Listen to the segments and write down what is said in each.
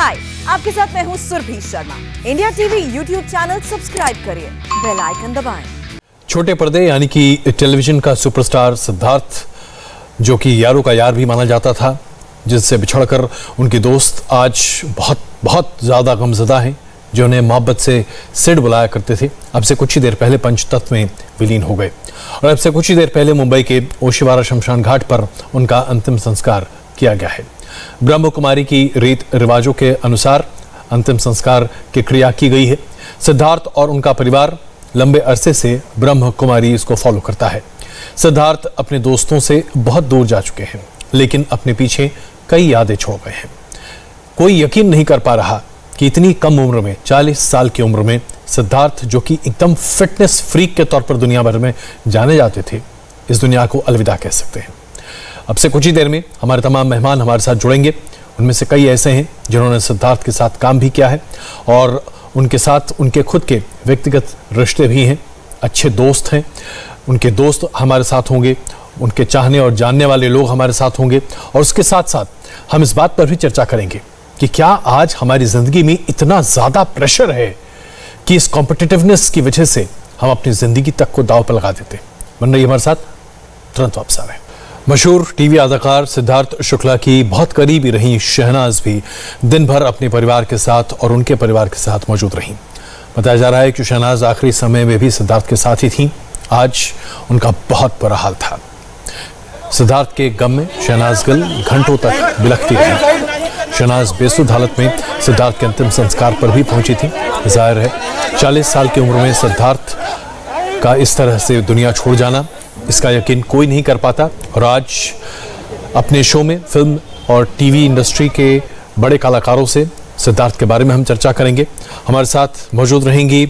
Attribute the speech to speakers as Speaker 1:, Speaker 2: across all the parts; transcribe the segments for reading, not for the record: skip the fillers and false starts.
Speaker 1: हाय, आपके साथ मैं हूँ Surabhi Sharma. India TV YouTube channel subscribe करिए, बेल आइकन दबाएं।
Speaker 2: छोटे पर्दे यानी कि टेलीविजन का सुपरस्टार सिद्धार्थ, जो कि यारों का यार भी माना जाता था, जिससे बिछड़कर उनके दोस्त आज बहुत बहुत ज्यादा गमज़दा हैं, जो उन्हें मोहब्बत से सिड बुलाया करते थे, अब से कुछ ही देर पहले पंचतत्व में विलीन हो गए। और अब से कुछ ही देर पहले मुंबई के ओशिवारा शमशान घाट पर उनका अंतिम संस्कार किया गया है। ब्रह्म कुमारी की रीत रिवाजों के अनुसार अंतिम संस्कार की क्रिया की गई है। सिद्धार्थ और उनका परिवार लंबे अरसे से ब्रह्म कुमारी इसको फॉलो करता है। सिद्धार्थ अपने दोस्तों से बहुत दूर जा चुके हैं, लेकिन अपने पीछे कई यादें छोड़ गए हैं। कोई यकीन नहीं कर पा रहा कि इतनी कम उम्र में, 40 साल की उम्र में, सिद्धार्थ जो कि एकदम फिटनेस फ्रीक के तौर पर दुनिया भर में जाने जाते थे, इस दुनिया को अलविदा कह सकते हैं। अब से कुछ ही देर में हमारे तमाम मेहमान हमारे साथ जुड़ेंगे। उनमें से कई ऐसे हैं जिन्होंने सिद्धार्थ के साथ काम भी किया है और उनके साथ उनके खुद के व्यक्तिगत रिश्ते भी हैं, अच्छे दोस्त हैं। उनके दोस्त हमारे साथ होंगे, उनके चाहने और जानने वाले लोग हमारे साथ होंगे, और उसके साथ साथ हम इस बात पर भी चर्चा करेंगे कि क्या आज हमारी ज़िंदगी में इतना ज़्यादा प्रेशर है कि इस कॉम्पिटिटिवनेस की वजह से हम अपनी ज़िंदगी तक को दांव पर लगा देते हैं। बन रही हमारे साथ, तुरंत वापस आ रहे हैं। मशहूर टीवी अदाकार सिद्धार्थ शुक्ला की बहुत करीबी रही शहनाज भी दिन भर अपने परिवार के साथ और उनके परिवार के साथ मौजूद रहीं। बताया जा रहा है कि शहनाज आखिरी समय में भी सिद्धार्थ के साथ ही थी। आज उनका बहुत बुरा हाल था। सिद्धार्थ के गम में शहनाज गिल घंटों तक बिलखती रही। शहनाज बेसुध हालत में सिद्धार्थ के अंतिम संस्कार पर भी पहुंची थी। जाहिर है 40 साल की उम्र में सिद्धार्थ का इस तरह से दुनिया छोड़ जाना, इसका यकीन कोई नहीं कर पाता। और आज अपने शो में फिल्म और टीवी इंडस्ट्री के बड़े कलाकारों से सिद्धार्थ के बारे में हम चर्चा करेंगे। हमारे साथ मौजूद रहेंगी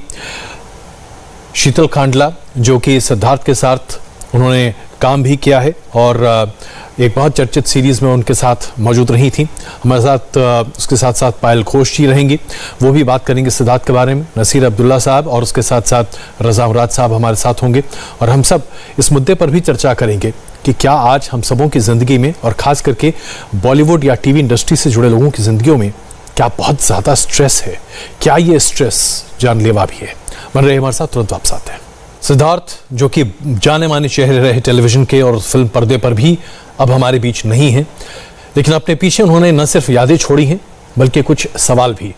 Speaker 2: शीतल खांडला, जो कि सिद्धार्थ के साथ उन्होंने काम भी किया है और एक बहुत चर्चित सीरीज़ में उनके साथ मौजूद रही थी। हमारे साथ उसके साथ साथ पायल घोष जी रहेंगी, वो भी बात करेंगे सिद्धार्थ के बारे में। नसीर अब्दुल्ला साहब और उसके साथ साथ रज़ा मुराद साहब हमारे साथ होंगे, और हम सब इस मुद्दे पर भी चर्चा करेंगे कि क्या आज हम सबों की ज़िंदगी में, और ख़ास करके बॉलीवुड या टीवी इंडस्ट्री से जुड़े लोगों की ज़िंदगियों में क्या बहुत ज़्यादा स्ट्रेस है, क्या ये स्ट्रेस जानलेवा भी है। बन रहे हमारे साथ, तुरंत वापस आते हैं। सिद्धार्थ, जो कि जाने माने चेहरे रहे टेलीविजन के और फिल्म पर्दे पर, भी अब हमारे बीच नहीं हैं, लेकिन अपने पीछे उन्होंने न सिर्फ यादें छोड़ी हैं बल्कि कुछ सवाल भी।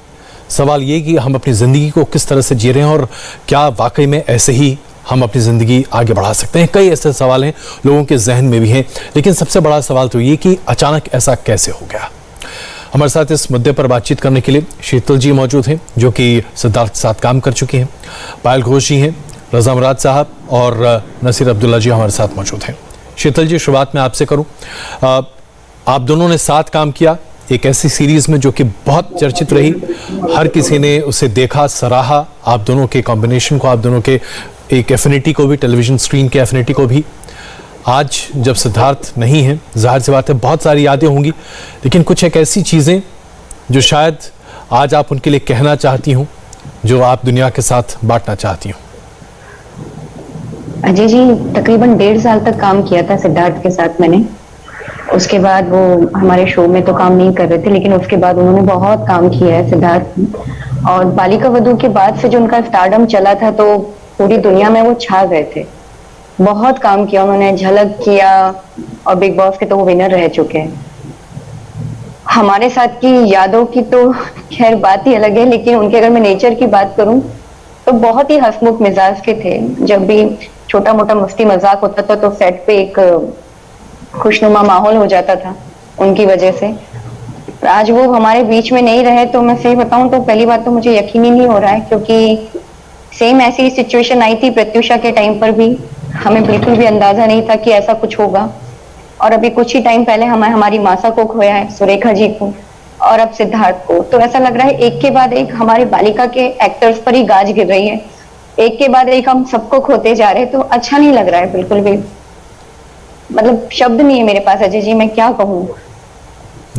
Speaker 2: सवाल ये कि हम अपनी ज़िंदगी को किस तरह से जी रहे हैं और क्या वाकई में ऐसे ही हम अपनी ज़िंदगी आगे बढ़ा सकते हैं। कई ऐसे सवाल हैं, लोगों के जहन में भी हैं, लेकिन सबसे बड़ा सवाल तो ये कि अचानक ऐसा कैसे हो गया। हमारे साथ इस मुद्दे पर बातचीत करने के लिए शीतल जी मौजूद हैं, जो कि सिद्धार्थ के साथ काम कर चुकी हैं। पायल घोष जी हैं, रज़ा मुराद साहब और नसीर अब्दुल्ला जी हमारे साथ मौजूद हैं। शीतल जी, शुरुआत में आपसे करूं। आप दोनों ने साथ काम किया एक ऐसी सीरीज़ में जो कि बहुत चर्चित रही, हर किसी ने उसे देखा, सराहा, आप दोनों के कॉम्बिनेशन को, आप दोनों के एक एफिनिटी को भी, टेलीविज़न स्क्रीन के एफिनिटी को भी। आज जब सिद्धार्थ नहीं है, जाहिर सी बात है बहुत सारी यादें होंगी, लेकिन कुछ एक ऐसी चीज़ें जो शायद आज आप उनके लिए कहना चाहती हूँ, जो आप दुनिया के साथ बांटना चाहती हूँ।
Speaker 3: अजय जी, तकरीबन 1.5 साल तक काम किया था सिद्धार्थ के साथ मैंने। उसके बाद वो हमारे शो में तो काम नहीं कर रहे थे, लेकिन उसके बाद उन्होंने बहुत काम किया है सिद्धार्थ। और बालिका वधू के बाद से जो उनका स्टारडम चला था, तो पूरी दुनिया में वो छा गए थे। बहुत काम किया उन्होंने, झलक किया, और बिग बॉस के तो वो विनर रह चुके हैं। हमारे साथ की यादों की तो खैर बात ही अलग है, लेकिन उनके अगर मैं नेचर की बात करूं तो बहुत ही हंसमुख मिजाज के थे। जब भी छोटा मोटा मस्ती मजाक होता था तो सेट पे एक खुशनुमा माहौल हो जाता था उनकी वजह से। आज वो हमारे बीच में नहीं रहे तो मैं सही बताऊं तो पहली बात तो मुझे यकीन ही नहीं हो रहा है, क्योंकि सेम ऐसी सिचुएशन आई थी प्रत्युषा के टाइम पर भी। हमें बिल्कुल भी अंदाजा नहीं था कि ऐसा कुछ होगा। और अभी कुछ ही टाइम पहले हमारी मासा को खोया है, सुरेखा जी को, और अब सिद्धार्थ को। तो ऐसा लग रहा है एक के बाद एक हमारे बालिका के एक्टर्स पर ही गाज गिर रही है, एक के बाद एक हम सबको खोते जा रहे हैं। तो अच्छा नहीं लग रहा है बिल्कुल भी, मतलब शब्द नहीं है मेरे पास अजय जी, मैं क्या कहूँ।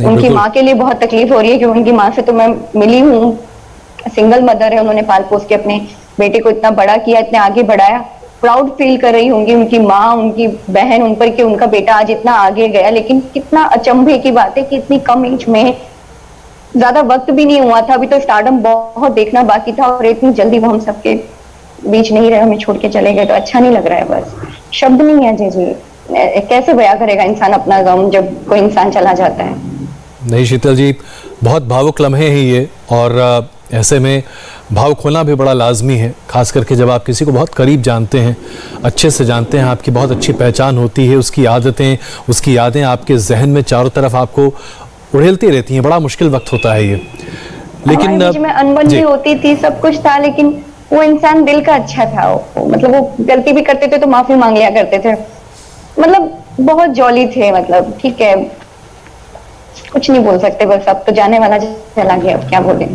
Speaker 3: उनकी माँ के लिए बहुत तकलीफ हो रही है, क्योंकि उनकी माँ से तो मैं मिली हूँ, सिंगल मदर है, उन्होंने पाल पोस के अपने बेटे को इतना बड़ा किया, इतने आगे बढ़ाया। प्राउड फील कर रही होंगी उनकी माँ, उनकी बहन उन पर कि उनका बेटा आज इतना आगे गया। लेकिन कितना अचंभे की बात है कि इतनी कम एज में ज्यादा वक्त भी नहीं हुआ था, अभी तो स्टारडम बहुत देखना बाकी था और इतनी जल्दी वो हम सबके बीच नहीं रहे, हमें छोड़ के चले गए, तो अच्छा नहीं लग रहा है। बस शब्द नहीं है जी। कैसे बयां करेगा इंसान अपना गम जब कोई इंसान चला जाता है।
Speaker 2: नहीं शीतल जी, बहुत भावुक लम्हे हैं ये, और ऐसे में भावुक होना भी बड़ा लाजमी है, खास करके जब आप किसी को बहुत करीब जानते हैं, अच्छे से जानते हैं, आपकी बहुत अच्छी पहचान होती है, उसकी आदतें, उसकी यादें आपके जहन में चारों तरफ आपको उड़ेलती रहती हैं। बड़ा मुश्किल वक्त होता है ये। लेकिन
Speaker 3: बीच में अनबन भी होती थी, सब कुछ था, लेकिन वो इंसान दिल का अच्छा था। वो मतलब वो गलती भी करते थे तो माफी मांग लिया करते थे, मतलब बहुत जॉली थे। मतलब ठीक है, कुछ नहीं बोल सकते, बस अब तो जाने वाला चला गया, अब क्या बोले।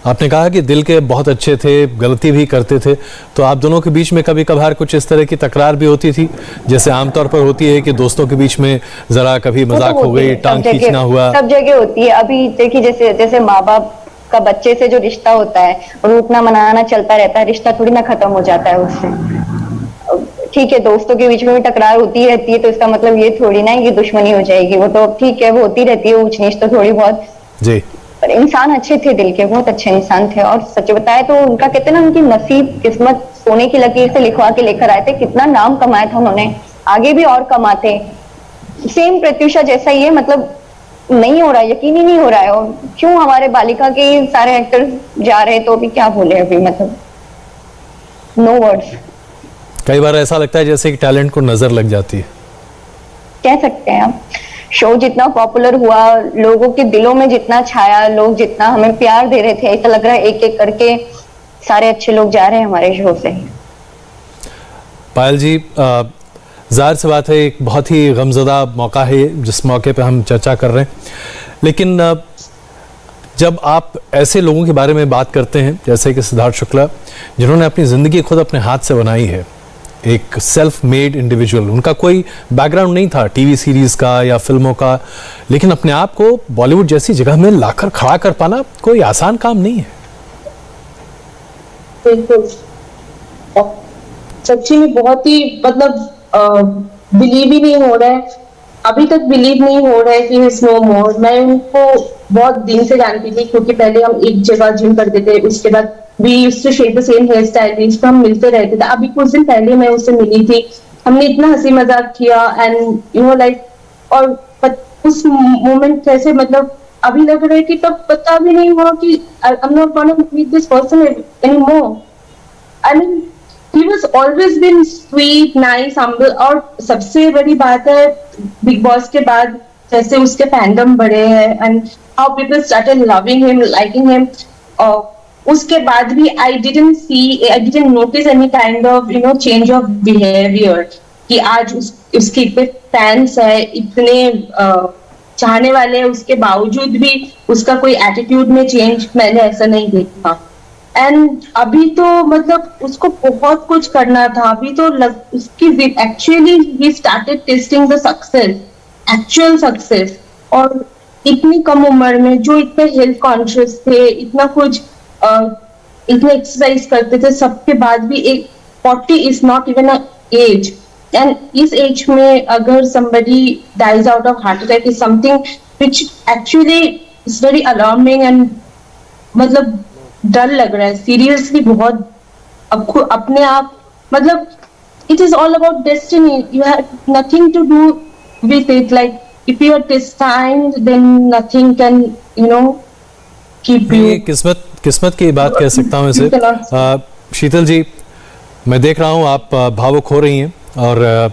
Speaker 2: आपने कहा कि दिल के बहुत अच्छे थे, गलती भी करते थे, तो आप दोनों के बीच में कभी कभार कुछ इस तरह की तकरार भी होती थी, जैसे आमतौर पर होती है कि दोस्तों के बीच में जरा कभी मजाक हो गई, टांग खींचना हुआ?
Speaker 3: सब जगह होती है। अभी देखिए, जैसे जैसे माँ बाप का बच्चे से जो रिश्ता होता है, रूठना मनाना चलता रहता है, रिश्ता थोड़ी ना खत्म हो जाता है उससे। ठीक है, दोस्तों के बीच में भी टकरार होती रहती है, तो इसका मतलब ये थोड़ी ना है कि दुश्मनी हो जाएगी। वो तो ठीक है, वो होती रहती है, ऊंच नीच तो थोड़ी बहुत
Speaker 2: जी।
Speaker 3: पर इंसान अच्छे थे, दिल के बहुत अच्छे इंसान थे। और सच बताए तो उनका कहते ना, उनकी नसीब किस्मत सोने की लकीर से लिखवा के लेकर आए थे। कितना नाम कमाया था उन्होंने, आगे भी और कमाते। सेम प्रत्युषा जैसा ही है, मतलब नहीं हो रहा, यकीन ही नहीं हो रहा है। और क्यों हमारे बालिका के सारे एक्टर्स जा रहे हैं, तो अभी क्या बोले, अभी मतलब नो वर्ड्स।
Speaker 2: कई बार ऐसा लगता है जैसे कि टैलेंट को नजर लग जाती है।
Speaker 3: कह सकते हैं आप, शो जितना पॉपुलर हुआ, लोगों के दिलों में जितना छाया, लोग जितना हमें प्यार दे रहे थे, ऐसा लग रहा है एक एक करके सारे अच्छे लोग जा रहे हैं हमारे शो से।
Speaker 2: पायल जी, जाहिर सी बात है एक बहुत ही गमज़दा मौका है जिस मौके पे हम चर्चा कर रहे हैं, लेकिन जब आप ऐसे लोगों के बारे में बात करते हैं जैसे कि सिद्धार्थ शुक्ला, जिन्होंने अपनी ज़िंदगी खुद अपने हाथ से बनाई है, एक सेल्फ मेड इंडिविजुअल, उनका कोई बैकग्राउंड नहीं था टीवी सीरीज का या फिल्मों का, लेकिन अपने आप को बॉलीवुड जैसी जगह में लाकर खड़ा कर पाना कोई आसान काम नहीं है।
Speaker 4: बिल्कुल, सच्ची में बहुत ही मतलब बिलीव ही नहीं हो रहा है, अभी तक बिलीव नहीं हो रहा है कि इज नो मोर। मैं उनको बहुत दिन से जानती थी, क्योंकि पहले हम एक जगह जिम करते थे, उसके बाद we used to share the same hair stylist, हम मिलते रहते थे। अभी कुछ दिन पहले मैं उससे मिली थी, हमने इतना हंसी मजाक किया एंड यू नो लाइक, और उस मोमेंट कैसे मतलब अभी लग रहा है कि तब पता भी नहीं हुआ कि I am not gonna meet this person anymore. I mean he was always been sweet, nice, humble, और सबसे बड़ी बात है बिग बॉस के बाद जैसे उसके फैंडम बढ़े हैं and how people started loving him, liking him. उसके बाद भी I didn't notice any kind of change of behavior कि आज उसके इतने फैंस है, इतने चाहने वाले हैं, उसके बावजूद भी उसका कोई एटीट्यूड में चेंज मैंने ऐसा नहीं देखा। एंड अभी तो मतलब उसको बहुत कुछ करना था, अभी तो उसकी actually he started testing the success, actual success. और इतनी कम उम्र में जो इतने हेल्थ कॉन्शियस थे, इतना कुछ इतने एक्सरसाइज करते थे, सबके बाद भी एक 40 is not even a age, and इस एज में अगर somebody dies out of heart attack is something which actually is very alarming and मतलब डर लग रहा है सीरियसली बहुत। अब अपने आप मतलब it is all about destiny, you have nothing to do with it, like if you are destined then nothing can keep you।
Speaker 2: ये किस्मत की बात कह सकता हूँ इसे। शीतल जी, मैं देख रहा हूँ आप भावुक हो रही हैं, और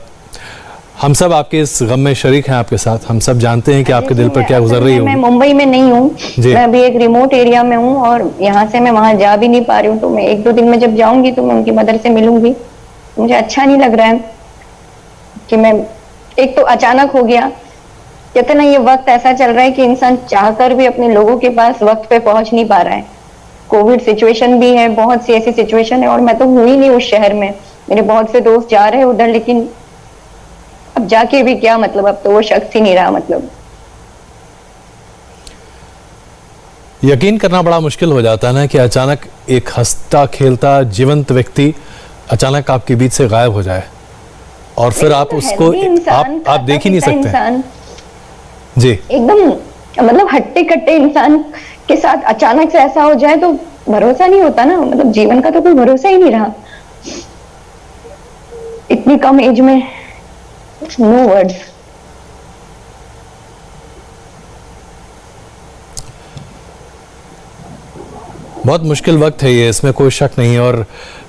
Speaker 2: हम सब आपके इस गम में शरीक हैं आपके साथ। हम सब जानते हैं कि आपके दिल पर क्या गुजर रही है।
Speaker 3: मैं मुंबई में नहीं हूँ, मैं अभी एक रिमोट एरिया में हूँ और यहाँ से मैं वहाँ जा भी नहीं पा रही हूँ। तो मैं 1-2 दिन में जब जाऊंगी तो मैं उनकी मदर से मिलूंगी। मुझे अच्छा नहीं लग रहा है कि मैं, एक तो अचानक हो गया, कहते ना ये वक्त ऐसा चल रहा है कि इंसान चाहकर भी अपने लोगों के पास वक्त पे पहुंच नहीं पा रहा है। कोविड सिचुएशन भी है, बहुत सी ऐसी सिचुएशन है, और मैं तो हुई नहीं उस शहर में। मेरे बहुत से दोस्त जा रहे हैं उधर, लेकिन अब जाके भी क्या मतलब, अब तो वो शख्स ही नहीं रहा। मतलब
Speaker 2: यकीन करना बड़ा मुश्किल हो जाता है ना कि अचानक एक हंसता खेलता जीवंत व्यक्ति अचानक आपके बीच से गायब हो जाए, और फिर आप उसको आप देख ही नहीं सकते जी।
Speaker 3: एकदम मतलब हट्टे कट्टे इंसान के साथ अचानक से ऐसा हो जाए तो भरोसा नहीं होता ना, मतलब जीवन का तो कोई भरोसा ही नहीं रहा इतनी कम एज में। No words.
Speaker 2: बहुत मुश्किल वक्त है ये, इसमें कोई शक नहीं। और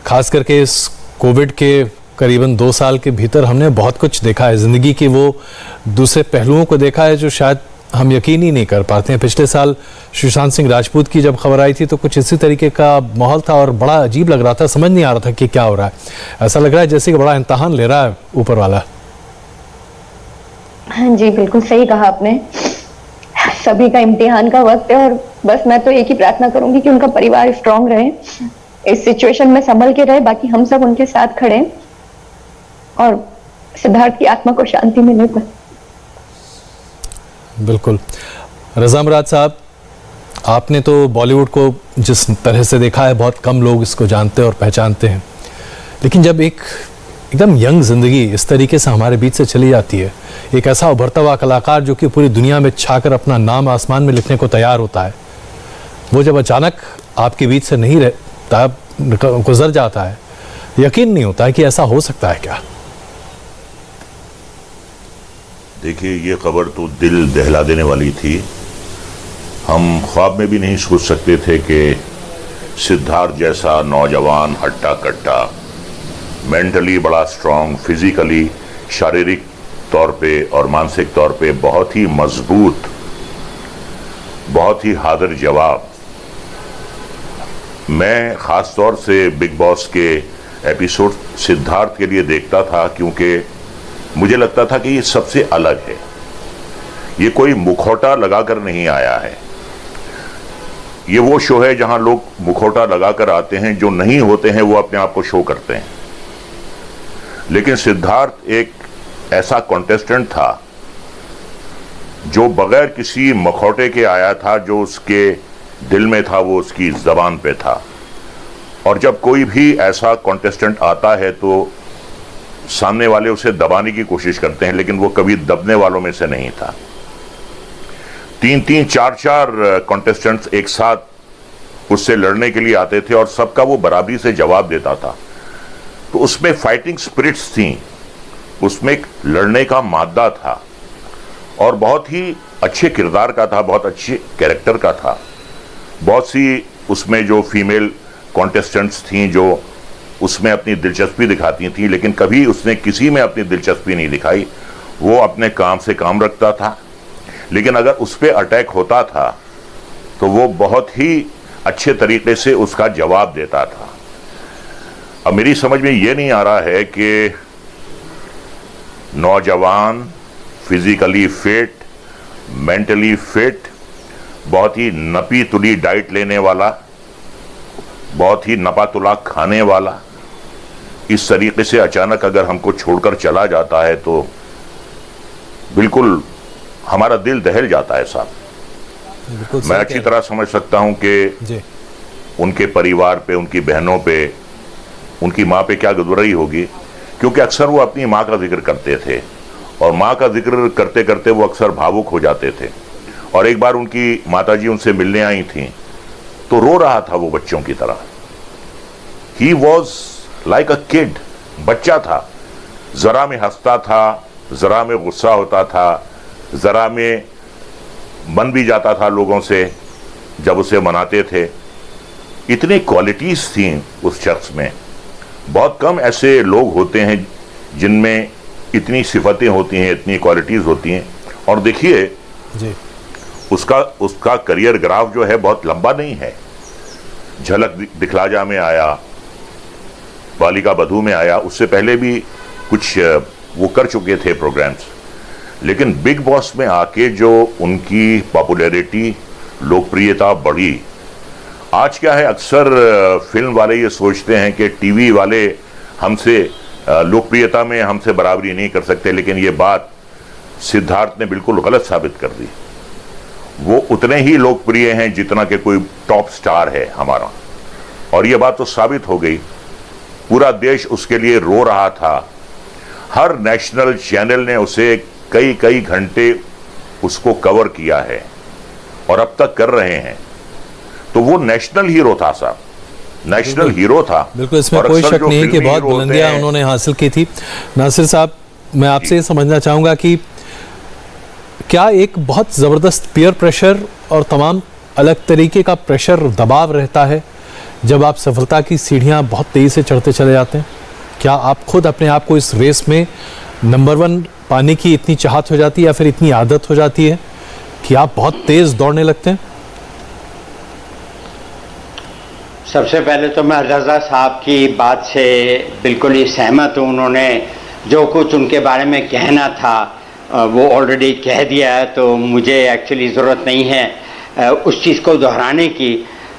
Speaker 2: खास करके इस कोविड के करीबन 2 साल के भीतर हमने बहुत कुछ देखा है, ज़िंदगी के वो दूसरे पहलुओं को देखा है जो शायद हम यकीन ही नहीं कर पाते हैं। पिछले साल सुशांत सिंह राजपूत की जब खबर आई थी तो कुछ इसी तरीके का माहौल था और बड़ा अजीब लग रहा था, समझ नहीं आ रहा था कि क्या हो रहा है। ऐसा लग रहा है जैसे कि बड़ा इम्तहान ले रहा है ऊपर वाला।
Speaker 3: हाँ जी, बिल्कुल सही कहा आपने। सभी का इम्तिहान का वक्त है और बस मैं तो एक ही प्रार्थना करूंगी कि उनका परिवार स्ट्रांग रहे, इस सिचुएशन में संभल के रहे, बाकी हम सब उनके साथ खड़े और सिद्धार्थ की आत्मा को शांति मिले।
Speaker 2: बिल्कुल। रज़ा मुराद साहब, आपने तो बॉलीवुड को जिस तरह से देखा है, बहुत कम लोग इसको जानते और पहचानते हैं, लेकिन जब एकदम यंग जिंदगी इस तरीके से हमारे बीच से चली जाती है, एक ऐसा उभरता हुआ कलाकार जो कि पूरी दुनिया में छाकर अपना नाम आसमान में लिखने को तैयार होता है, वो जब अचानक आपके बीच से नहीं रहता, गुजर जाता है, यकीन नहीं होता है कि ऐसा हो सकता है क्या।
Speaker 5: देखिए, ये खबर तो दिल दहला देने वाली थी। हम ख्वाब में भी नहीं सोच सकते थे कि सिद्धार्थ जैसा नौजवान, हट्टा कट्टा, मेंटली बड़ा स्ट्रांग, फिजिकली, शारीरिक तौर पे और मानसिक तौर पे बहुत ही मजबूत, बहुत ही हाजिर जवाब। मैं ख़ास तौर से बिग बॉस के एपिसोड सिद्धार्थ के लिए देखता था क्योंकि मुझे लगता था कि ये सबसे अलग है, ये कोई मुखौटा लगाकर नहीं आया है। ये वो शो है जहां लोग मुखौटा लगाकर आते हैं, जो नहीं होते हैं वो अपने आप को शो करते हैं। लेकिन सिद्धार्थ एक ऐसा कॉन्टेस्टेंट था जो बगैर किसी मुखौटे के आया था, जो उसके दिल में था वो उसकी जबान पे था। और जब कोई भी ऐसा कॉन्टेस्टेंट आता है तो सामने वाले उसे दबाने की कोशिश करते हैं, लेकिन वो कभी दबने वालों में से नहीं था। 3-3, 4-4 कॉन्टेस्टेंट्स एक साथ उससे लड़ने के लिए आते थे और सबका वो बराबरी से जवाब देता था। तो उसमें फाइटिंग स्पिरिट्स थी, उसमें एक लड़ने का मादा था और बहुत ही अच्छे किरदार का था, बहुत अच्छे कैरेक्टर का था। बहुत सी उसमें जो फीमेल कॉन्टेस्टेंट्स थीं जो उसमें अपनी दिलचस्पी दिखाती थी, लेकिन कभी उसने किसी में अपनी दिलचस्पी नहीं दिखाई। वो अपने काम से काम रखता था, लेकिन अगर उस पर अटैक होता था तो वो बहुत ही अच्छे तरीके से उसका जवाब देता था। अब मेरी समझ में ये नहीं आ रहा है कि नौजवान, फिजिकली फिट, मेंटली फिट, बहुत ही नपी तुली डाइट लेने वाला, बहुत ही नपा तुला खाने वाला, इस तरीके से अचानक अगर हमको छोड़कर चला जाता है तो बिल्कुल हमारा दिल दहल जाता है साहब। मैं अच्छी तरह समझ सकता हूं कि उनके परिवार पे, उनकी बहनों पे, उनकी माँ पे क्या गुजरी होगी, क्योंकि अक्सर वो अपनी माँ का जिक्र करते थे और माँ का जिक्र करते करते वो अक्सर भावुक हो जाते थे। और एक बार उनकी माताजी उनसे मिलने आई थी तो रो रहा था वो बच्चों की तरह। He was like a kid, बच्चा था, जरा में हंसता था, जरा में गुस्सा होता था, जरा में बन भी जाता था लोगों से जब उसे मनाते थे। इतनी क्वालिटीज थी उस शख्स में। बहुत कम ऐसे लोग होते हैं जिनमें इतनी सिफतें होती हैं, इतनी क्वालिटीज होती हैं। और देखिए उसका करियर ग्राफ जो है बहुत लंबा नहीं है। झलक दिखलाजा में आया, बालिका बधू में आया, उससे पहले भी कुछ वो कर चुके थे प्रोग्राम्स, लेकिन बिग बॉस में आके जो उनकी पॉपुलैरिटी, लोकप्रियता बढ़ी। आज क्या है, अक्सर फिल्म वाले ये सोचते हैं कि टीवी वाले हमसे लोकप्रियता में हमसे बराबरी नहीं कर सकते, लेकिन ये बात सिद्धार्थ ने बिल्कुल गलत साबित कर दी। वो उतने ही लोकप्रिय हैं जितना कि कोई टॉप स्टार है हमारा, और ये बात तो साबित हो गई। पूरा देश उसके लिए रो रहा था। हर नेशनल चैनल ने उसे कई कई घंटे उसको कवर किया है। और अब तक कर रहे हैं, तो वो नेशनल हीरो था साहब, नेशनल हीरो था।
Speaker 2: बिल्कुल, इसमें
Speaker 5: और
Speaker 2: कोई
Speaker 5: अक्सर
Speaker 2: शक
Speaker 5: जो
Speaker 2: नहीं है कि
Speaker 5: फिल्मी
Speaker 2: बहुत
Speaker 5: हीरो होते
Speaker 2: बुलंदियां
Speaker 5: हैं,
Speaker 2: उन्होंने हासिल की थी। नासिर साहब, मैं आपसे ये समझना चाहूंगा कि क्या एक बहुत ज़बरदस्त पीयर प्रेशर और तमाम अलग तरीके का प्रेशर, दबाव रहता है जब आप सफलता की सीढ़ियां बहुत तेज़ी से चढ़ते चले जाते हैं? क्या आप खुद अपने आप को इस रेस में नंबर 1 पाने की इतनी चाहत हो जाती है या फिर इतनी आदत हो जाती है कि आप बहुत तेज़ दौड़ने लगते हैं?
Speaker 6: सबसे पहले तो मैं रज़ा साहब की बात से बिल्कुल ही सहमत हूँ। उन्होंने जो कुछ उनके बारे में कहना था वो ऑलरेडी कह दिया है, तो मुझे एक्चुअली ज़रूरत नहीं है उस चीज़ को दोहराने की,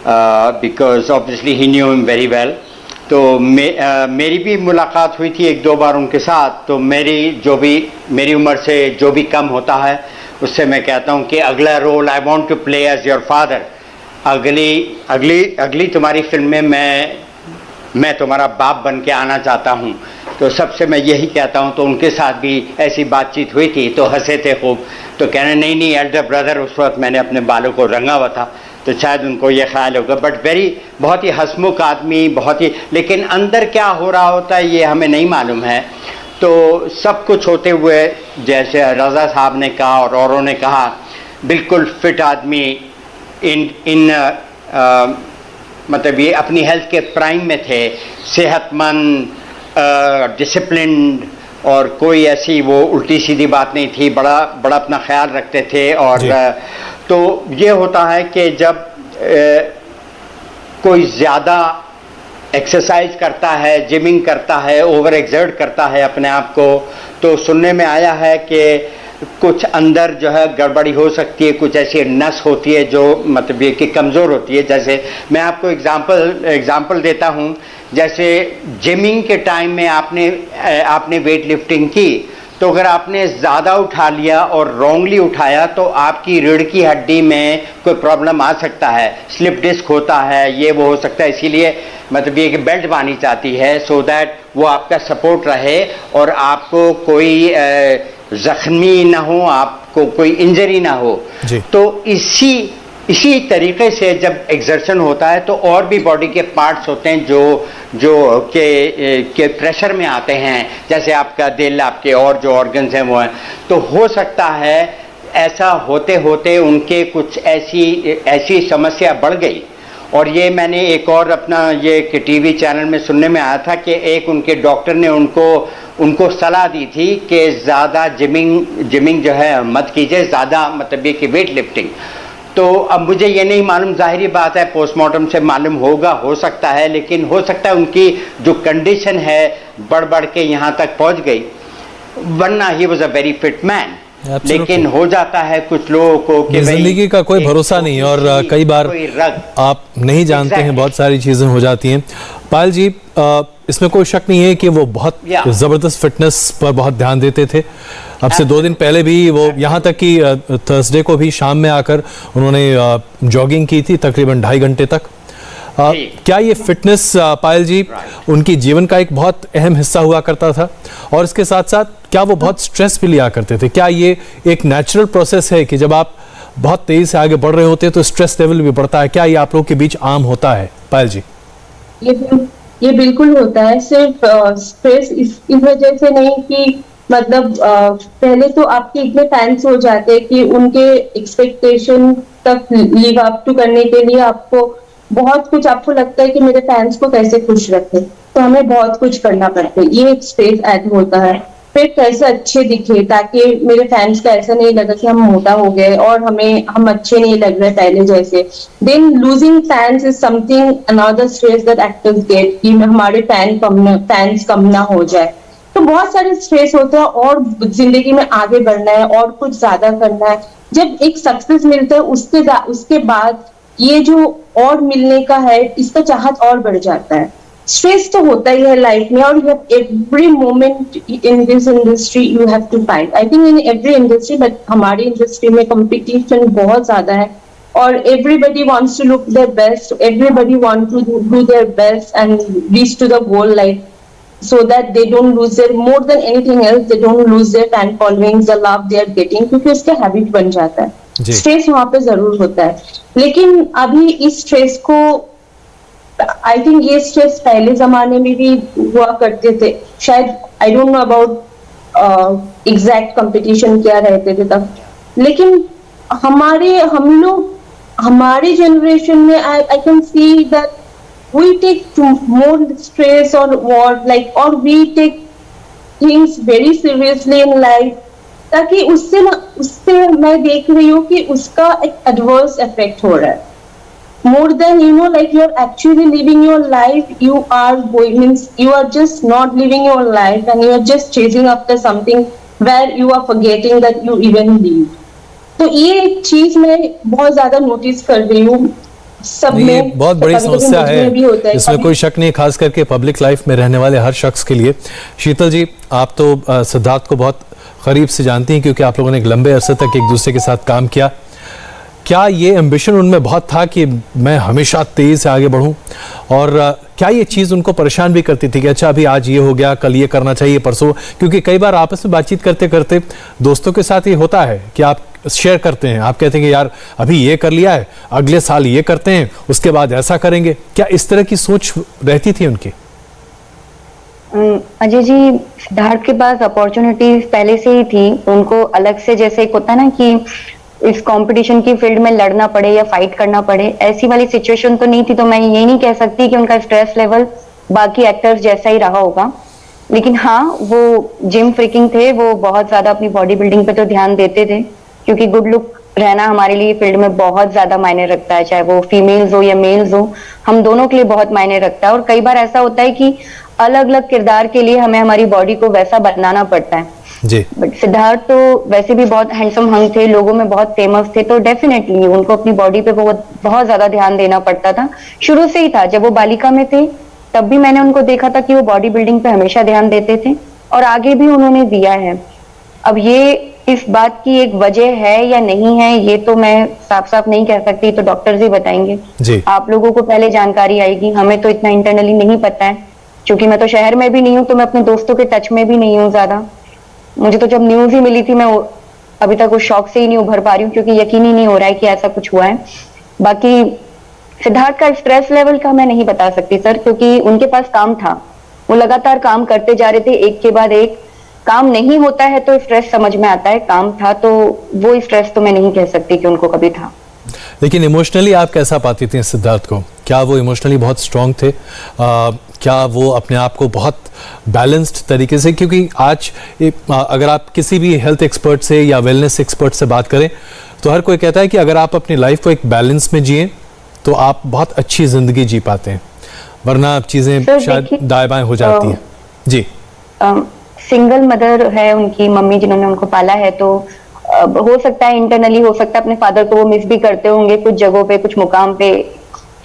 Speaker 6: because obviously he knew him very well. तो मेरी भी मुलाकात हुई थी 1-2 बार उनके साथ। तो मेरी उम्र से जो भी कम होता है उससे मैं कहता हूँ कि अगला role I want to play as your father. अगली तुम्हारी फिल्म में मैं तुम्हारा बाप बन के आना चाहता हूँ। तो सबसे मैं यही कहता हूँ। तो उनके साथ भी ऐसी बातचीत हुई थी, तो हंसे थे खूब। तो कहने नहीं एल्डर ब्रदर, उस वक्त मैंने अपने बालों को रंगा हुआ था, तो शायद उनको ये ख्याल होगा। बट बहुत ही हंसमुख आदमी, बहुत ही, लेकिन अंदर क्या हो रहा होता है ये हमें नहीं मालूम है। तो सब कुछ होते हुए, जैसे रज़ा साहब ने कहा और औरों ने कहा, बिल्कुल फिट आदमी, मतलब ये अपनी हेल्थ के प्राइम में थे, सेहतमंद, डिसिप्लिन्ड, और कोई ऐसी वो उल्टी सीधी बात नहीं थी, बड़ा अपना ख्याल रखते थे। और तो ये होता है कि जब कोई ज़्यादा एक्सरसाइज करता है, जिमिंग करता है, ओवर एक्सर्ट करता है अपने आप को, तो सुनने में आया है कि कुछ अंदर जो है गड़बड़ी हो सकती है, कुछ ऐसी नस होती है जो मतलब ये कि कमज़ोर होती है। जैसे मैं आपको एग्जांपल देता हूँ, जैसे जिमिंग के टाइम में आपने वेट लिफ्टिंग की, तो अगर आपने ज़्यादा उठा लिया और रॉन्गली उठाया तो आपकी रीढ़ की हड्डी में कोई प्रॉब्लम आ सकता है, स्लिप डिस्क होता है, ये वो हो सकता है। इसीलिए मतलब ये कि बेल्ट बांधनी चाहती है, सो दैट वो आपका सपोर्ट रहे और आपको कोई जख्मी ना हो, आपको कोई इंजरी ना हो। तो इसी तरीके से जब एक्सर्शन होता है तो और भी बॉडी के पार्ट्स होते हैं जो के प्रेशर में आते हैं, जैसे आपका दिल, आपके और जो ऑर्गन्स हैं वो हैं। तो हो सकता है ऐसा होते होते उनके कुछ ऐसी समस्या बढ़ गई। और ये मैंने एक और अपना ये टीवी चैनल में सुनने में आया था कि एक उनके डॉक्टर ने उनको सलाह दी थी कि ज़्यादा जिमिंग जो है मत कीजिए, ज़्यादा मतलब ये कि वेट लिफ्टिंग। तो अब मुझे ये नहीं मालूम, जाहिर बात है पोस्टमार्टम से मालूम होगा, हो सकता है, लेकिन हो सकता है उनकी जो कंडीशन है बढ़ के यहाँ तक पहुँच गई, वरना he was a very fit man. लेकिन हो जाता है कुछ लोगों को कि
Speaker 2: जिंदगी का कोई भरोसा नहीं, और कई बार आप नहीं जानते हैं, बहुत सारी चीजें हो जाती हैं। पायल जी, इसमें कोई शक नहीं है कि वो बहुत जबरदस्त फिटनेस पर बहुत ध्यान देते थे। अब से 2 दिन पहले भी वो यहाँ तक कि थर्सडे को भी शाम में आकर उन्होंने जॉगिंग की थी तकरीबन 2.5 घंटे तक। क्या ये फिटनेस, पायल जी, उनकी जीवन का एक बहुत अहम हिस्सा हुआ करता था? और इसके साथ साथ क्या वो बहुत स्ट्रेस भी लिया करते थे? क्या ये एक नेचुरल प्रोसेस है कि जब आप बहुत तेजी से आगे बढ़ रहे होते हैं तो स्ट्रेस लेवल भी बढ़ता है? क्या ये आप लोगों के बीच आम होता है, पायल जी?
Speaker 4: ये बिल्कुल होता है। सिर्फ स्ट्रेस इस वजह से नहीं कि मतलब पहले तो आपके इतने फैंस हो जाते हैं कि उनके एक्सपेक्टेशन तक लिव अप टू करने के लिए आपको बहुत कुछ, आपको लगता है कि मेरे फैंस को कैसे खुश रखे, तो हमें बहुत कुछ करना पड़ता है। ये एक स्ट्रेस ऐड होता है। फिर कैसे अच्छे दिखे, ताकि मेरे फैंस का ऐसा नहीं लगा कि हम मोटा हो गए और हम अच्छे नहीं लग रहे पहले जैसे। Then losing fans is something another stress that actors get, कि हमारे फैंस कम ना हो जाए। तो बहुत सारे स्ट्रेस होते हैं और जिंदगी में आगे बढ़ना है और कुछ ज्यादा करना है। जब एक सक्सेस मिलता है उसके बाद ये जो और मिलने का है, इसका चाहत और बढ़ जाता है। स्ट्रेस तो होता ही है लाइफ में, और every moment in this industry you have to fight. I think in every industry, but हमारी इंडस्ट्री में कंपटीशन बहुत ज्यादा है और everybody wants to look their best, everybody want to do their best and reach to the goal, like so that they don't lose their, more than anything else, they don't lose their fan followings, the love they are getting, क्योंकि उसका habit बन जाता है। Stress वहां पे जरूर होता है, लेकिन अभी इस स्ट्रेस को, आई थिंक ये स्ट्रेस पहले जमाने में भी हुआ करते थे शायद, I don't know about exact competition क्या रहते थे तब, लेकिन हमारे जनरेशन में I can see that we take more stress और वॉट लाइक, और we take things very seriously in life, ताकि उससे मैं देख रही हूँ कि उसका एक एडवर्स इफेक्ट हो रहा है, more than like you're actually living your life, you are going, means you are just not living your life and you are just chasing after something where you are forgetting that you even live. तो ये एक चीज मैं बहुत ज्यादा notice कर रही हूँ सब में,
Speaker 2: ये बहुत बड़ी समस्या है, इसमें कोई शक नहीं, खास करके पब्लिक लाइफ में रहने वाले हर शख्स के लिए। शीतल जी, आप तो सिद्धार्थ को बहुत करीब से जानती हैं क्योंकि आप लोगों ने एक लंबे अरसे तक एक दूसरे के साथ काम किया। क्या ये एम्बिशन उनमें बहुत था कि मैं हमेशा तेज से आगे बढ़ूं, और क्या ये चीज़ उनको परेशान भी करती थी कि अच्छा अभी आज ये हो गया, कल ये करना चाहिए, परसों, क्योंकि कई बार आपस में बातचीत करते करते दोस्तों के साथ ये होता है कि आप शेयर करते हैं, आप कहते हैं कि यार अभी ये कर लिया है, अगले साल ये करते हैं, उसके बाद ऐसा करेंगे, क्या इस तरह की सोच रहती थी उनकी?
Speaker 3: अजय जी, सिद्धार्थ के पास अपॉर्चुनिटीज पहले से ही थी, उनको अलग से जैसे एक होता है ना कि इस कंपटीशन की फील्ड में लड़ना पड़े या फाइट करना पड़े, ऐसी वाली सिचुएशन तो नहीं थी, तो मैं ये नहीं कह सकती कि उनका स्ट्रेस लेवल बाकी एक्टर्स जैसा ही रहा होगा, लेकिन हाँ वो जिम फ्रीकिंग थे, वो बहुत ज्यादा अपनी बॉडी बिल्डिंग पे तो ध्यान देते थे, क्योंकि गुड लुक रहना हमारे लिए फील्ड में बहुत ज्यादा मायने रखता है, चाहे वो फीमेल्स हो या मेल्स हो, हम दोनों के लिए बहुत मायने रखता है। और कई बार ऐसा होता है कि अलग अलग किरदार के लिए हमें हमारी बॉडी को वैसा बनाना पड़ता है
Speaker 2: जी।
Speaker 3: बट सिद्धार्थ तो वैसे भी बहुत हैंडसम हंग थे, लोगों में बहुत फेमस थे, तो डेफिनेटली उनको अपनी बॉडी पे बहुत ज्यादा ध्यान देना पड़ता था, शुरू से ही था। जब वो बालिका में थे तब भी मैंने उनको देखा था कि वो बॉडी बिल्डिंग पे हमेशा ध्यान देते थे, और आगे भी उन्होंने दिया है। अब ये इस बात की एक वजह है या नहीं है, ये तो मैं साफ साफ नहीं कह सकती, तो डॉक्टर्स ही बताएंगे जी। आप लोगों को पहले जानकारी आएगी, हमें तो इतना इंटरनली नहीं पता है, क्योंकि मैं तो शहर में भी नहीं हूँ, तो मैं अपने दोस्तों के टच में भी नहीं हूँ ज्यादा। मुझे तो जब न्यूज ही मिली थी, मैं अभी तक उस शॉक से ही नहीं उभर पा रही हूँ, क्योंकि यकीन ही नहीं हो रहा है कि ऐसा कुछ हुआ है। बाकी सिद्धार्थ का स्ट्रेस लेवल का मैं नहीं बता सकती सर, क्योंकि उनके पास काम था, वो लगातार काम करते जा रहे थे, एक के बाद एक। काम नहीं होता है तो स्ट्रेस समझ में आता है, काम था तो वो स्ट्रेस तो मैं नहीं कह सकती कि उनको कभी था।
Speaker 2: लेकिन इमोशनली आप कैसा पाती थी सिद्धार्थ को? क्या वो इमोशनली बहुत स्ट्रांग थे? क्या वो अपने आप को बहुत बैलेंस्ड तरीके से, क्योंकि आज अगर आप किसी भी हेल्थ एक्सपर्ट से या वेलनेस एक्सपर्ट से बात करें तो हर कोई कहता है कि अगर आप अपनी लाइफ को एक बैलेंस में जिए तो आप बहुत अच्छी ज़िंदगी जी पाते हैं, वरना चीज़ें शायद दाएं बाएं हो जाती हैं। जी।
Speaker 3: सिंगल मदर है उनकी मम्मी जिन्होंने उनको पाला है, तो हो सकता है इंटरनली, हो सकता है अपने फादर को वो मिस भी करते होंगे कुछ जगहों पे, कुछ मुकाम पे।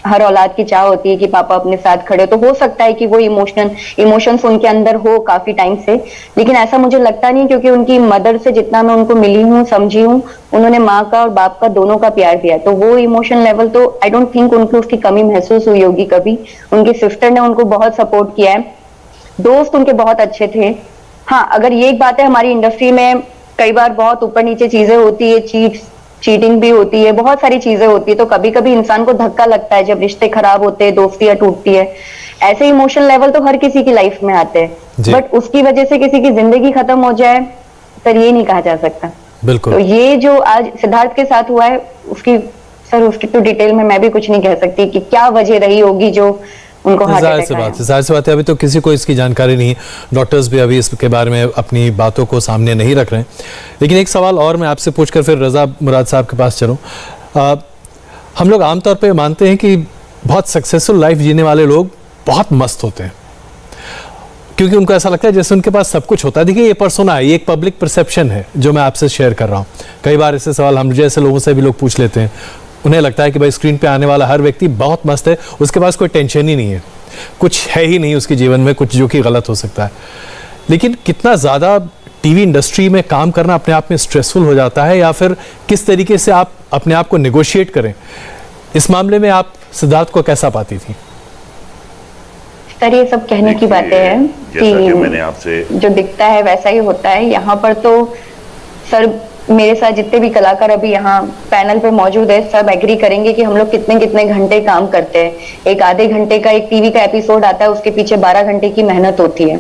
Speaker 3: हर औलाद की चाह होती है कि पापा अपने साथ खड़े, तो हो सकता है कि वो इमोशंस उनके अंदर हो काफी टाइम से, लेकिन ऐसा मुझे लगता नहीं, क्योंकि उनकी मदर से जितना मैं उनको मिली हूँ, समझी हूँ, उन्होंने माँ का और बाप का दोनों का प्यार दिया, तो वो इमोशन लेवल तो आई डोंट थिंक उनको उसकी कमी महसूस हुई होगी कभी। उनकी सिस्टर ने उनको बहुत सपोर्ट किया है, दोस्त उनके बहुत अच्छे थे। हाँ, अगर ये एक बात है, हमारी इंडस्ट्री में कई बार बहुत ऊपर नीचे चीजें होती है, चीटिंग भी होती है, बहुत सारी चीजें होती है, तो कभी कभी इंसान को धक्का लगता है जब रिश्ते खराब होते हैं, दोस्तियां टूटती है। ऐसे इमोशनल लेवल तो हर किसी की लाइफ में आते हैं, बट उसकी वजह से किसी की जिंदगी खत्म हो जाए सर, ये नहीं कहा जा सकता।
Speaker 2: बिल्कुल।
Speaker 3: तो ये जो आज सिद्धार्थ के साथ हुआ है, उसकी तो डिटेल में मैं भी कुछ नहीं कह सकती कि क्या वजह रही होगी जो उनको हार्ट अटैक आया।
Speaker 2: जाहिर सी बात है, अभी तो किसी को इसकी जानकारी नहीं है, डॉक्टर्स भी अभी इसके बारे में अपनी बातों को सामने नहीं रख रहे हैं। लेकिन एक सवाल और मैं आपसे पूछकर फिर रजा मुराद साहब के पास चलूं। हम लोग आमतौर पे मानते हैं कि बहुत सक्सेसफुल लाइफ जीने वाले लोग बहुत मस्त होते हैं, क्योंकि उनको ऐसा लगता है जैसे उनके पास सब कुछ होता है। देखिए, ये पर्सोना है, ये एक पब्लिक परसेप्शन है जो मैं आपसे शेयर कर रहा हूँ। कई बार ऐसे सवाल हम जैसे लोगों से भी लोग पूछ लेते हैं, उन्हें लगता है कि भाई स्क्रीन पे आने वाला हर व्यक्ति बहुत मस्त है, उसके पास कोई टेंशन ही नहीं है, कुछ है ही नहीं उसके जीवन में, कुछ जो कि गलत हो सकता है। लेकिन कितना ज़्यादा टीवी इंडस्ट्री में काम करना अपने आप में स्ट्रेसफुल हो जाता है, या फिर किस तरीके से आप अपने आप को नेगोशिएट करें, इस मामले में आप सिद्धार्थ को कैसा पाती थी?
Speaker 3: सर, ये सब कहने की बातें हैं कि
Speaker 5: मैंने आपसे
Speaker 3: जो दिखता है वैसा ही होता है। यहाँ पर तो सर मेरे साथ जितने भी कलाकार अभी यहाँ पैनल पे मौजूद है सब एग्री करेंगे कि हम लोग कितने कितने घंटे काम करते हैं। एक आधे घंटे का एक टीवी का एपिसोड आता है, उसके पीछे 12 घंटे की मेहनत होती है,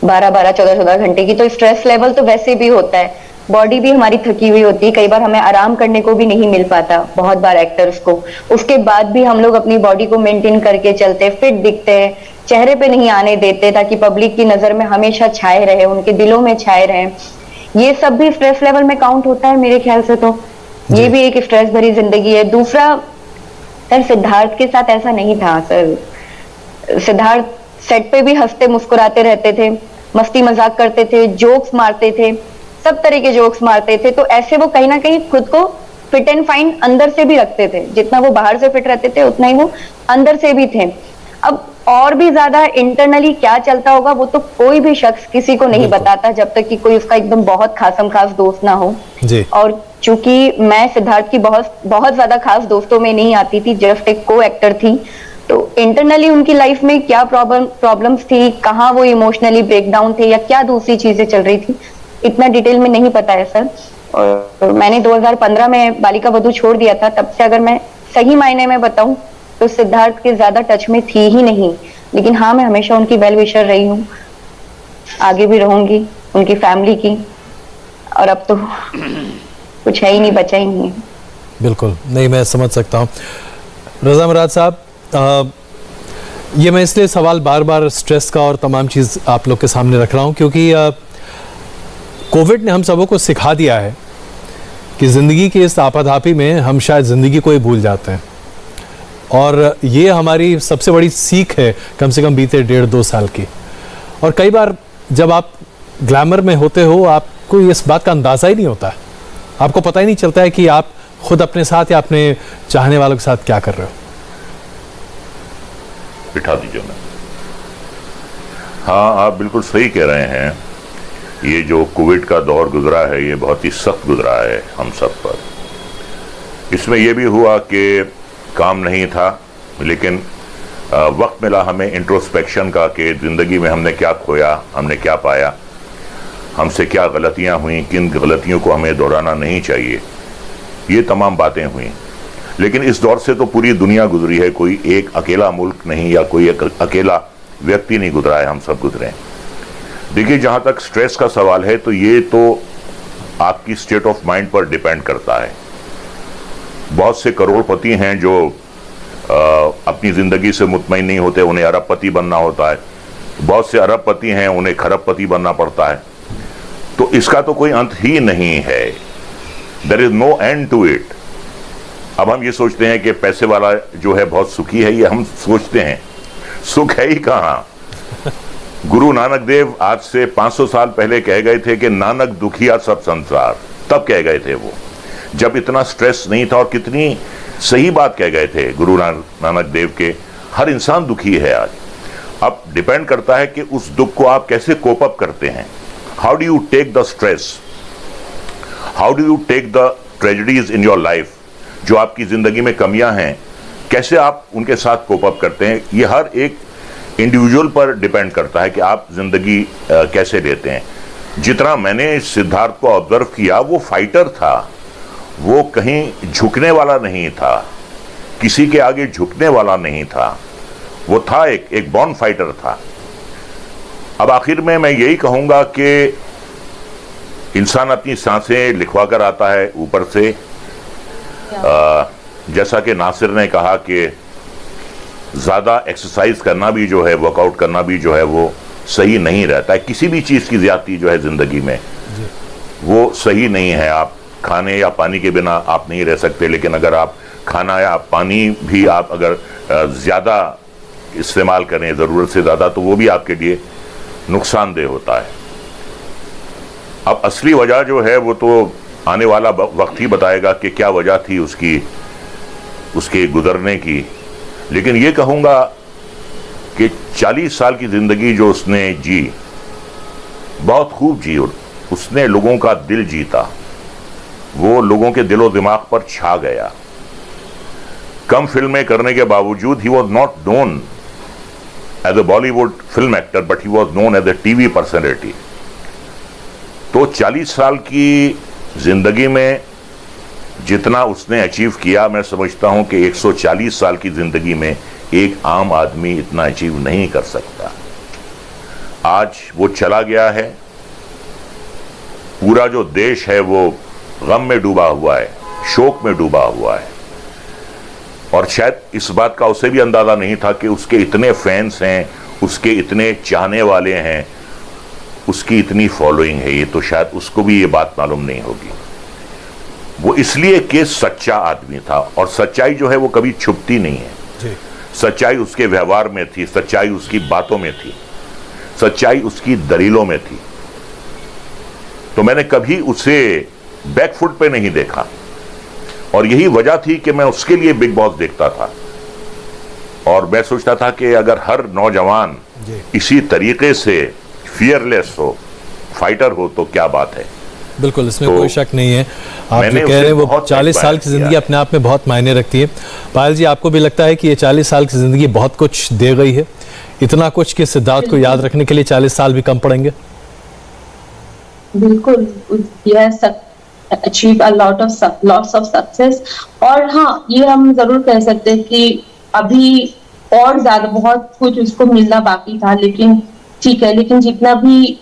Speaker 3: 12-12, 14-14 घंटे की। तो स्ट्रेस लेवल तो वैसे भी होता है, बॉडी भी हमारी थकी हुई होती है, कई बार हमें आराम करने को भी नहीं मिल पाता बहुत बार एक्टर्स को। उसके बाद भी हम लोग अपनी बॉडी को मेंटेन करके चलते, फिट दिखते हैं, चेहरे पे नहीं आने देते ताकि पब्लिक की नजर में हमेशा छाए रहे, उनके दिलों में छाए रहे। ये सब भी स्ट्रेस लेवल में काउंट होता है मेरे ख्याल से। तो ये भी एक स्ट्रेस भरी जिंदगी है। दूसरा सर, सिद्धार्थ के साथ ऐसा नहीं था सर। सिद्धार्थ सेट पे भी हंसते मुस्कुराते रहते थे, मस्ती मजाक करते थे, जोक्स मारते थे, सब तरह के जोक्स मारते थे। तो ऐसे वो कहीं ना कहीं खुद को फिट एंड फाइन अंदर से भी रखते थे। जितना वो बाहर से फिट रहते थे उतना ही वो अंदर से भी थे। अब और भी ज्यादा इंटरनली क्या चलता होगा वो तो कोई भी शख्स किसी को नहीं बताता जब तक कि कोई उसका एकदम बहुत खासम खास दोस्त ना हो
Speaker 2: जी।
Speaker 3: और चूंकि मैं सिद्धार्थ की बहुत बहुत ज्यादा खास दोस्तों में नहीं आती थी, जस्ट एक को एक्टर थी, तो इंटरनली उनकी लाइफ में क्या प्रॉब्लम्स थी, कहाँ वो इमोशनली ब्रेकडाउन थे या क्या दूसरी चीजें चल रही थी, इतना डिटेल में नहीं पता है सर। और मैंने 2015 में बालिका वधू छोड़ दिया था, तब से अगर मैं सही मायने में बताऊं तो सिद्धार्थ के ज्यादा टच में थी ही नहीं। लेकिन हाँ, मैं हमेशा उनकी वेल विशर रही हूँ, आगे भी रहूंगी, उनकी फैमिली की। और अब तो कुछ है ही नहीं, बचा ही नहीं है।
Speaker 2: बिल्कुल नहीं, मैं समझ सकता हूँ। रज़ा मुराद साहब, ये मैं इसलिए सवाल बार बार स्ट्रेस का और तमाम चीज़ आप लोग के सामने रख रहा हूँ क्योंकि कोविड ने हम सबों को सिखा दिया है कि ज़िंदगी के इस आपाधापी में हम शायद ज़िंदगी को ही भूल जाते हैं। और ये हमारी सबसे बड़ी सीख है, कम से कम बीते 1.5-2 साल की। और कई बार जब आप ग्लैमर में होते हो आपको इस बात का अंदाज़ा ही नहीं होता है, आपको पता ही नहीं चलता है कि आप खुद अपने साथ या अपने चाहने वालों के साथ क्या कर रहे हो।
Speaker 5: बिठा दीजिए ना। हाँ, आप बिल्कुल सही कह रहे हैं। ये जो कोविड का दौर गुजरा है ये बहुत ही सख्त गुजरा है हम सब पर। इसमें यह भी हुआ कि काम नहीं था, लेकिन वक्त मिला हमें इंट्रोस्पेक्शन का कि ज़िंदगी में हमने क्या खोया, हमने क्या पाया, हमसे क्या गलतियां हुई, किन गलतियों को हमें दोहराना नहीं चाहिए, ये तमाम बातें हुई। लेकिन इस दौर से तो पूरी दुनिया गुजरी है, कोई एक अकेला मुल्क नहीं या कोई एक अकेला व्यक्ति नहीं गुजरा है, हम सब गुजरे हैं। देखिए, जहाँ तक स्ट्रेस का सवाल है तो ये तो आपकी स्टेट ऑफ माइंड पर डिपेंड करता है। बहुत से करोड़पति हैं जो अपनी ज़िंदगी से मुतमईन नहीं होते, उन्हें अरबपति बनना होता है। बहुत से अरबपति हैं, उन्हें खरबपति बनना पड़ता है। तो इसका तो कोई अंत ही नहीं है, there is no end to it. अब हम ये सोचते हैं कि पैसे वाला जो है बहुत सुखी है, ये हम सोचते हैं, सुख है ही कहाँ। गुरु नानक देव आज से 500 साल पहले कह गए थे कि नानक दुखिया सब संसार, तब कह गए थे वो, जब इतना स्ट्रेस नहीं था। और कितनी सही बात कह गए थे गुरु नानक देव के, हर इंसान दुखी है आज। अब डिपेंड करता है कि उस दुख को आप कैसे कोप अप करते हैं। How do you take the stress, how do you take the tragedies in your life, जो आपकी जिंदगी में कमियां हैं, कैसे आप उनके साथ कोप अप करते हैं। ये हर एक इंडिविजुअल पर डिपेंड करता है कि आप जिंदगी कैसे लेते हैं। जितना मैंने सिद्धार्थ को ऑब्जर्व किया, वो फाइटर था, वो कहीं झुकने वाला नहीं था, किसी के आगे झुकने वाला नहीं था, वो था एक बॉर्न फाइटर था। अब आखिर में मैं यही कहूंगा कि इंसान अपनी सांसें लिखवा कर आता है ऊपर से। जैसा कि नासिर ने कहा कि ज़्यादा एक्सरसाइज करना भी जो है, वर्कआउट करना भी जो है वो सही नहीं रहता है। किसी भी चीज़ की ज़्यादती जो है ज़िंदगी में वो सही नहीं है। आप खाने या पानी के बिना आप नहीं रह सकते, लेकिन अगर आप खाना या पानी भी आप अगर ज़्यादा इस्तेमाल करें, ज़रूरत से ज़्यादा, तो वो भी आपके लिए नुकसानदेह होता है। अब असली वजह जो है वो तो आने वाला वक्त ही बताएगा कि क्या वजह थी उसके गुजरने की। लेकिन ये कहूँगा कि 40 साल की ज़िंदगी जो उसने जी, बहुत खूब जी, उसने लोगों का दिल जीता, वो लोगों के दिलो दिमाग पर छा गया। कम फिल्में करने के बावजूद he was not known as a Bollywood film actor, but he was known as a TV personality. तो 40 साल की जिंदगी में जितना उसने अचीव किया, मैं समझता हूं कि 140 साल की जिंदगी में एक आम आदमी इतना अचीव नहीं कर सकता। आज वो चला गया है, पूरा जो देश है वो गम में डूबा हुआ है, शोक में डूबा हुआ है। और शायद इस बात का उसे भी अंदाजा नहीं था कि उसके इतने फैंस हैं, उसके इतने चाहने वाले हैं, उसकी इतनी फॉलोइंग है। ये तो शायद उसको भी ये बात मालूम नहीं होगी। वो इसलिए कि सच्चा आदमी था, और सच्चाई जो है वो कभी छुपती नहीं है जी। सच्चाई उसके व्यवहार में थी, सच्चाई उसकी बातों में थी, सच्चाई उसकी दलीलों में थी। तो मैंने कभी उसे बैकफुट पे नहीं देखा, और यही वजह थी कि मैं उसके लिए बिग बॉस देखता था। और मैं सोचता था कि अगर हर नौजवान इसी तरीके से फियरलेस हो, फाइटर हो, तो क्या बात है।
Speaker 2: बिल्कुल, इसमें
Speaker 5: तो
Speaker 2: कोई शक नहीं है। आप जो कह रहे हैं वो 40 साल की जिंदगी अपने आप में बहुत मायने रखती है। पायल जी, आपको भी लगता है कि ये 40 साल की जिंदगी बहुत कुछ दे गई है, इतना कुछ कि सिद्धार्थ को याद रखने के लिए 40 साल भी कम पड़ेंगे?
Speaker 4: बिल्कुल, अचीव लॉट्स ऑफ सक्सेस। और हाँ, ये हम जरूर कह सकते हैं कि अभी और ज्यादा बहुत कुछ उसको मिलना बाकी था, लेकिन ठीक है। लेकिन जितना भी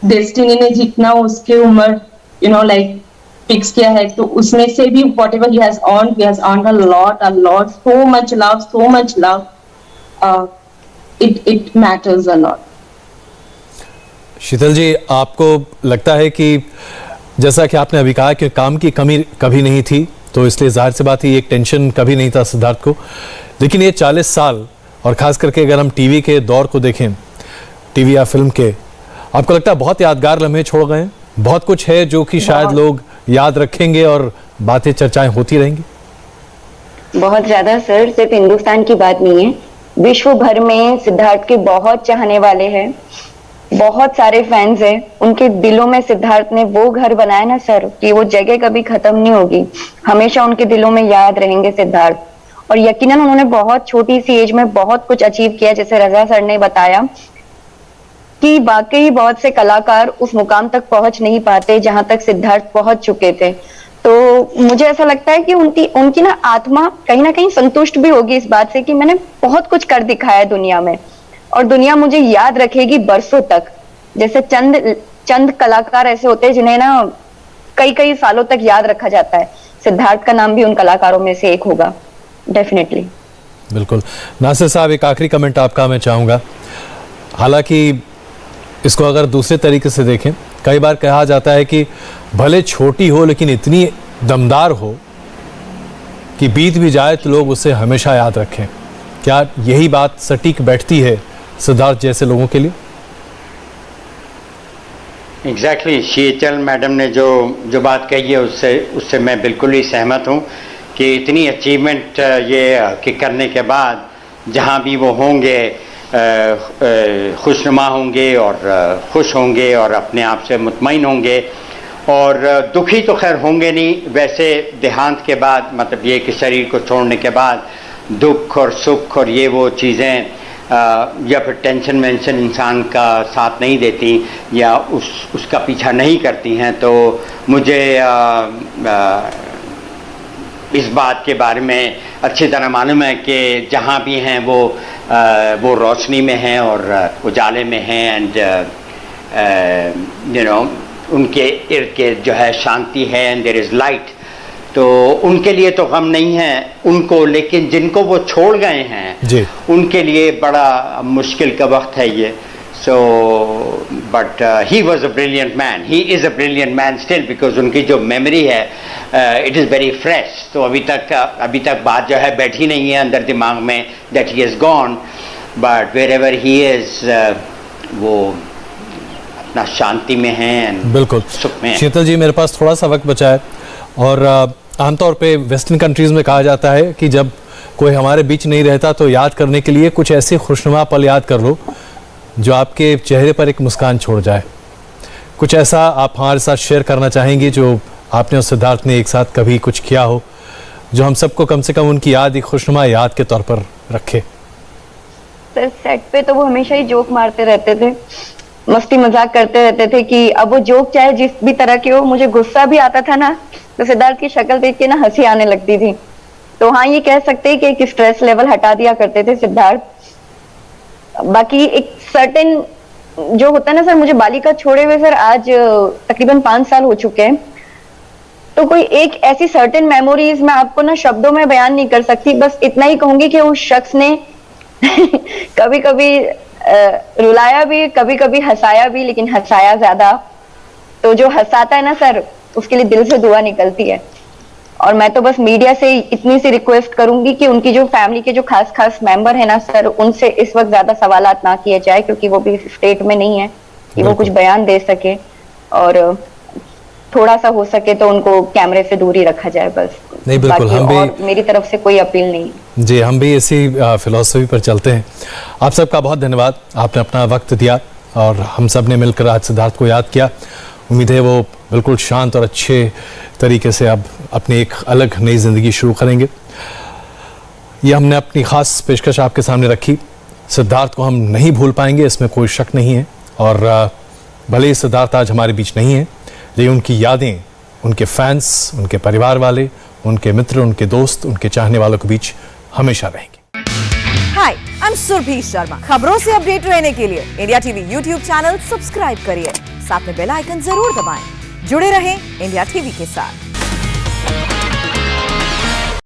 Speaker 4: डेस्टिनी ने जितना उसके उम्र लाइक फिक्स किया है, तो उसमें से भी whatever he has earned a lot, so much love, it matters a lot.
Speaker 2: Sheetal ji, आपको लगता है कि जैसा कि आपने अभी कहा कि काम की कमी कभी नहीं थी, तो इसलिए जाहिर सी बात है एक टेंशन कभी नहीं था सिद्धार्थ को, लेकिन ये 40 साल, और खास करके अगर हम टीवी के दौर को देखें, टीवी या फिल्म के, आपको लगता है बहुत यादगार लम्हे छोड़ गए हैं? बहुत कुछ है जो कि शायद लोग याद रखेंगे और बातें चर्चाएं होती रहेंगी?
Speaker 3: बहुत ज्यादा सर, सिर्फ हिंदुस्तान की बात नहीं है, विश्व भर में सिद्धार्थ के बहुत चाहने वाले हैं, बहुत सारे फैंस हैं। उनके दिलों में सिद्धार्थ ने वो घर बनाया ना सर, कि वो जगह कभी खत्म नहीं होगी, हमेशा उनके दिलों में याद रहेंगे सिद्धार्थ। और यकीनन उन्होंने बहुत छोटी सी एज में बहुत कुछ अचीव किया, जैसे रजा सर ने बताया कि वाकई बहुत से कलाकार उस मुकाम तक पहुंच नहीं पाते जहां तक सिद्धार्थ पहुंच चुके थे। तो मुझे ऐसा लगता है कि उनकी ना आत्मा कहीं ना कहीं संतुष्ट भी होगी इस बात से कि मैंने बहुत कुछ कर दिखाया दुनिया में, और दुनिया मुझे याद रखेगी बरसों तक। जैसे चंद कलाकार ऐसे होते हैं जिन्हें ना कई सालों तक याद रखा जाता है, सिद्धार्थ का नाम भी उन कलाकारों में से एक होगा, डेफिनेटली।
Speaker 2: बिल्कुल। नासिर साहब, एक आखिरी कमेंट आपका मैं चाहूँगा। हालांकि इसको अगर दूसरे तरीके से देखें, कई बार कहा जाता है कि भले छोटी हो लेकिन इतनी दमदार हो कि बीत भी जाए तो लोग उसे हमेशा याद रखें। क्या यही बात सटीक बैठती है सिद्धार्थ जैसे लोगों के लिए?
Speaker 6: एग्जैक्टली, शीतल मैडम ने जो बात कही है उससे मैं बिल्कुल ही सहमत हूँ कि इतनी अचीवमेंट ये करने के बाद जहाँ भी वो होंगे खुशनुमा होंगे और खुश होंगे और अपने आप से मुतमईन होंगे, और दुखी तो खैर होंगे नहीं। वैसे देहांत के बाद, मतलब ये कि शरीर को छोड़ने के बाद दुख और सुख और ये वो चीज़ें या फिर टेंशन वेंशन इंसान का साथ नहीं देती या उसका पीछा नहीं करती हैं। तो मुझे इस बात के बारे में अच्छी तरह मालूम है कि जहाँ भी हैं वो रोशनी में हैं और उजाले में हैं, एंड उनके इर्द गिर्द जो है शांति है, एंड देयर इज़ लाइट। तो उनके लिए तो गम नहीं है उनको, लेकिन जिनको वो छोड़ गए हैं उनके लिए बड़ा मुश्किल का वक्त है ये। So, but he was a brilliant man. He is a brilliant man still because उनकी जो मेमोरी है it is very fresh. तो अभी तक बात जो है बैठी नहीं है अंदर दिमाग में that he is gone, but wherever he is वो अपना शांति में है,
Speaker 2: बिल्कुल
Speaker 6: सुख में।
Speaker 2: शीतल जी, मेरे पास थोड़ा सा वक्त बचा है, और आमतौर पे वेस्टर्न कंट्रीज में कहा जाता है कि जब कोई हमारे बीच नहीं रहता तो याद करने के लिए कुछ ऐसे खुशनुमा पल याद कर लो जो आपके चेहरे पर एक मुस्कान छोड़ जाए। कुछ ऐसा आप हमारे साथ शेयर करना चाहेंगे जो आपने और सिद्धार्थ ने एक साथ कभी कुछ किया हो, जो हम सबको कम से कम उनकी याद एक खुशनुमा याद के तौर पर रखे?
Speaker 3: सर, सेट पे तो वो हमेशा ही जोक मारते रहते थे, मस्ती मजाक करते रहते थे कि अब वो जोक चाहे जिस भी तरह के हो, मुझे गुस्सा भी आता था ना, तो सिद्धार्थ की शक्ल देख के ना हंसी आने लगती थी। तो हाँ, ये कह सकते हैं कि एक स्ट्रेस लेवल हटा दिया करते थे सिद्धार्थ। बाकी एक सर्टेन जो होता है ना सर, मुझे बालिका छोड़े हुए सर आज तकरीबन 5 साल हो चुके हैं, तो कोई एक ऐसी सर्टेन मेमोरीज मैं आपको ना शब्दों में बयान नहीं कर सकती। बस इतना ही कहूंगी कि उस शख्स ने कभी कभी रुलाया भी, कभी कभी हंसाया भी, लेकिन हंसाया ज्यादा। तो जो हंसाता है ना सर, उसके लिए दिल से दुआ निकलती है। और मैं तो बस मीडिया से इतनी सी रिक्वेस्ट करूंगी कि उनकी जो फैमिली के जो खास खास मेंबर है ना सर, उनसे इस वक्त ज्यादा सवालात ना किए जाए, क्योंकि वो भी स्टेट में नहीं है कि वो कुछ बयान दे सके, और थोड़ा सा हो सके तो उनको कैमरे से दूर ही रखा जाए बस।
Speaker 2: नहीं, बिल्कुल, हम भी,
Speaker 3: और मेरी तरफ से कोई अपील नहीं।
Speaker 2: जी, हम भी इसी फिलॉसफी पर चलते हैं। आप सबका बहुत धन्यवाद, आपने अपना वक्त दिया और हम सब ने मिलकर आज सिद्धार्थ को याद किया। उम्मीद है वो बिल्कुल शांत और अच्छे तरीके से अब अपनी एक अलग नई ज़िंदगी शुरू करेंगे। ये हमने अपनी ख़ास पेशकश आपके सामने रखी। सिद्धार्थ को हम नहीं भूल पाएंगे, इसमें कोई शक नहीं है। और भले ही सिद्धार्थ आज हमारे बीच नहीं है, लेकिन उनकी यादें उनके फैंस, उनके परिवार वाले, उनके मित्र, उनके दोस्त, उनके चाहने वालों के बीच हमेशा रहेंगे।
Speaker 1: हाय, आई एम सुरभि शर्मा। खबरों से अपडेट रहने के लिए India TV YouTube channel subscribe करिए, साथ में बेल आइकन जरूर दबाएं। जुड़े रहें इंडिया टीवी के साथ।